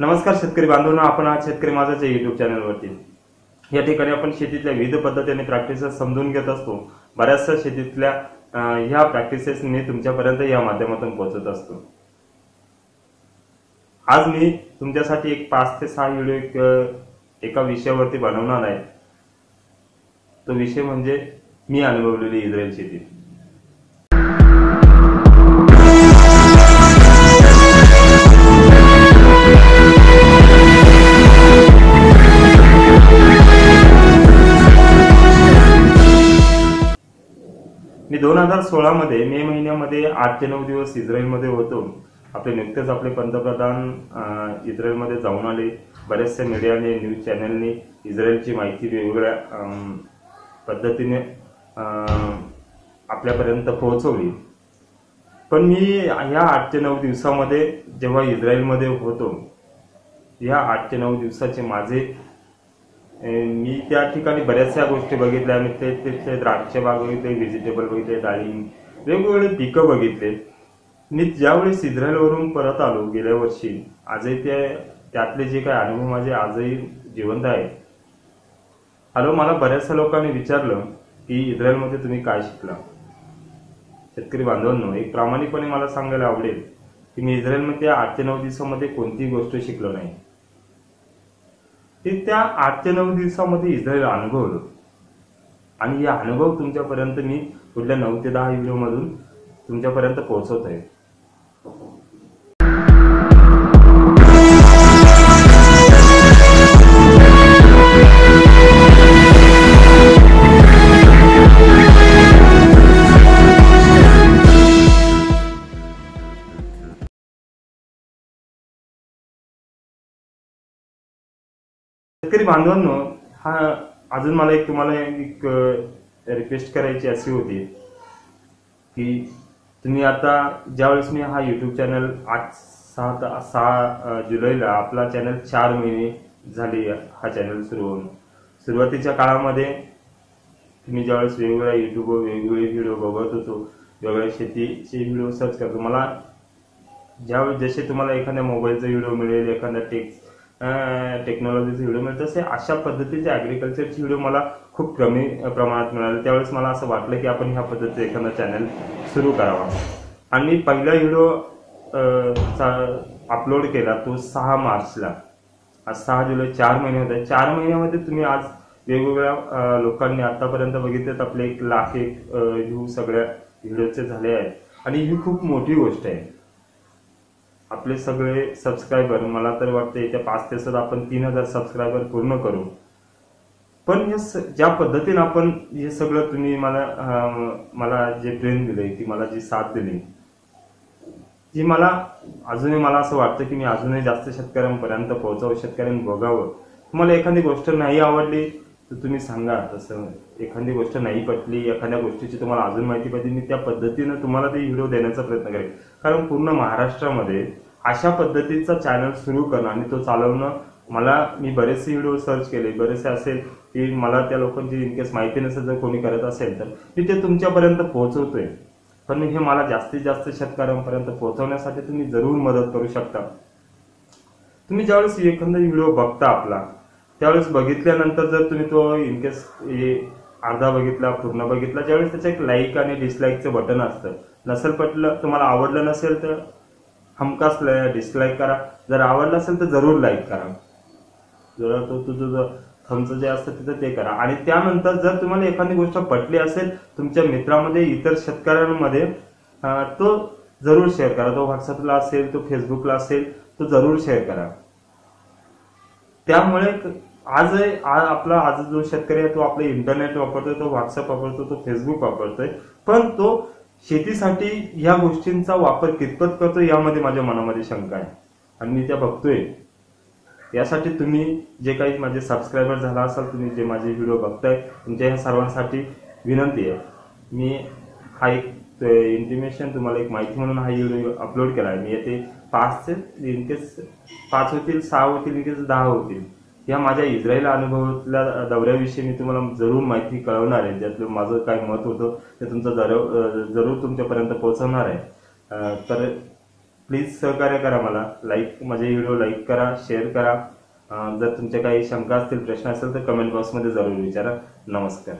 नमस्कार शेतकरी बांधवांनो, आपण आज शेतकरी माझाच्या YouTube चॅनलवरती या ठिकाणी आपण शेतीतल्या विविध पद्धतीने प्रॅक्टिसेस समजून घेत असतो। बऱ्याचशा शेतीतल्या ह्या प्रॅक्टिसेस मी तुमच्यापर्यंत या माध्यमातून पोहोचत असतो। आज मी तुमच्यासाठी एक 5 ते 6 व्हिडिओ एका विषयावरती बनवणार आहे। तो विषय म्हणजे मी अनुभवलेली इस्रायल शेती। मी 2016 मध्ये मे महिन्यामध्ये 8 ते 9 दिवस इस्रायलमध्ये होतो। नुकतेच आपले पंतप्रधान इस्रायलमध्ये जाऊन आले। बरेचसे मीडियाने, न्यूज चॅनलने इस्रायलची माहिती वेगवेगळ्या पद्धतीने आपल्यापर्यंत पोहोचवली। पण मी या 8 ते 9 दिवसामध्ये जेव्हा इस्रायलमध्ये होतो, या 8 ते 9 दिवसाचे माझे मी त्या ठिकाणी बऱ्याचशा गोष्टी बघितल्या। मी ते द्राक्ष बाग बघितले, व्हेजिटेबल बघितले, डाळिंब, वेगवेगळे पिकं बघितले। मी ज्यावेळेस इस्रायलवरून परत आलो गेल्या वर्षी, आजही त्यातले जे काही अनुभव माझे आजही जिवंत आहेत। मला बऱ्याचशा लोकांनी विचारलं की इस्रायलमध्ये तुम्ही काय शिकला। शेतकरी बांधवांनो, एक प्रामाणिकपणे मला सांगायला आवडेल की मी इस्रायलमध्ये 8 ते 9 दिवसामध्ये कोणतीही गोष्ट शिकलो नाही। त्या 8 ते 9 दिवसामध्ये इस्रायल अनुभवलो आणि हा अनुभव तुमच्यापर्यंत मी पुढल्या 9 ते 10 व्हिडिओ मधून तुमच्यापर्यंत पोहोचवत आहे। शेतकरी बांधवांनो, अजून मला तुम्हाला एक रिक्वेस्ट करायची अशी होती की तुम्ही आता ज्यावेळेस मी हा YouTube चॅनल 6 जुलैला आपला चॅनल 4 महिने झाले हा चॅनल सुरू होऊन, सुरुवातीच्या काळामध्ये मी ज्यावेळेस वेगवेगळ्या YouTubeवर वेगवेगळे व्हिडिओ बघत होतो, वेगवेगळ्या शेतीचे व्हिडिओ सर्च करतो। मला ज्यावेळेस जसे तुम्हाला एखाद्या मोबाईलचा व्हिडिओ मिळेल, एखाद्या टेक्नॉलॉजीचे व्हिडिओ मिळेल, तसे अशा पद्धतीचे ॲग्रिकल्चरचे व्हिडिओ मला खूप कमी प्रमाणात मिळाले। त्यावेळेस मला असं वाटलं की आपण ह्या पद्धतीचे एखादा चॅनल सुरू करावा आणि पहिला व्हिडिओ अपलोड केला तो 6 मार्चला। आज 6 जुलै, 4 महिने होते। 4 महिन्यामध्ये तुम्ही आज वेगवेगळ्या लोकांनी आतापर्यंत बघितलेत आपले 1 लाख व्ह्यू सगळ्या व्हिडिओचे झाले आहेत आणि ही खूप मोठी गोष्ट आहे। आपले सगळे सबस्क्रायबर, मला तर वाटतं येत्या 5 दिवसात आपण 3000 सबस्क्रायबर पूर्ण करू। पण ज्या पद्धतीने आपण हे सगळं तुम्ही मला जे प्रेम दिले, की मला जी साथ दिली, जी मला अजूनही मला असं वाटतं की मी अजूनही जास्त शेतकऱ्यांपर्यंत पोहोचावं, शेतकऱ्यांनी बघावं। तुम्हाला एखादी गोष्ट नाही आवडली तर तुम्ही सांगा। तसं एखादी गोष्ट नाही पटली, एखाद्या गोष्टीची तुम्हाला अजून माहिती पाहिजे, मी त्या पद्धतीने तुम्हाला ते व्हिडिओ देण्याचा प्रयत्न करेन। कारण पूर्ण महाराष्ट्रामध्ये अशा पद्धतीचा चॅनल सुरू करणं आणि तो चालवणं, मी बरेचसे व्हिडिओ सर्च केले, बरेचसे असेल की मला त्या लोकांची इनकेस माहिती नसेल, जर कोणी करत असेल तर मी ते तुमच्यापर्यंत पोहोचवतोय। पण हे मला जास्तीत जास्त शेतकऱ्यांपर्यंत पोहोचवण्यासाठी तुम्ही जरूर मदत करू शकता। तुम्ही ज्यावेळेस एखादा व्हिडिओ बघता आपला, त्यावेळेस बघितल्यानंतर जर तुम्ही तो इनकेस अर्धा बघितला, पूर्ण बघितला, ज्यावेळेस त्याचं एक लाईक आणि डिसलाईकचं बटन असतं। नसेल पटलं, तुम्हाला आवडलं नसेल तर हमखास डिसलाईक करा, जर आवडलं असेल तर जरूर लाईक करा। जर तुझं थंबचं जे असतं तिथं ते करा। आणि त्यानंतर जर तुम्हाला एखादी गोष्ट पटली असेल तुमच्या मित्रांमध्ये, इतर शेतकऱ्यांमध्ये, तो जरूर शेअर करा। तो व्हॉट्सअपला असेल, तो फेसबुकला असेल, तो जरूर शेअर करा। त्यामुळे आज जो शेतकरी आहे तो आपलं इंटरनेट वापरतोय, तो व्हॉट्सअप वापरतो, तो फेसबुक वापरतोय, पण तो शेतीसाठी या गोष्टींचा वापर कितपत करतो यामध्ये माझ्या मनामध्ये शंका आहे आणि मी त्या बघतोय। यासाठी तुम्ही जे काही माझे सबस्क्रायबर झाला असाल, तुम्ही जे माझे व्हिडिओ बघताय, तुमच्या ह्या सर्वांसाठी विनंती आहे, मी हा एक इंटिमेशन, तुम्हाला एक माहिती म्हणून हा व्हिडिओ अपलोड केला आहे। मी येते 5 होतील, 6 होतील, इनकेस 10 होतील, या माझ्या इस्रायल अनुभवातल्या दौऱ्याविषयी मी तुम्हाला जरूर माहिती कळवणार आहे। ज्यातलं माझं काय मत होतं ते तुमचं जरूर तुमच्यापर्यंत पोहोचवणार आहे। तर प्लीज सहकार्य करा मला. माझे व्हिडिओ लाईक करा, शेअर करा. जर तुमच्या काही शंका असतील, प्रश्न असेल तर कमेंट बॉक्समध्ये जरूर विचारा. नमस्कार.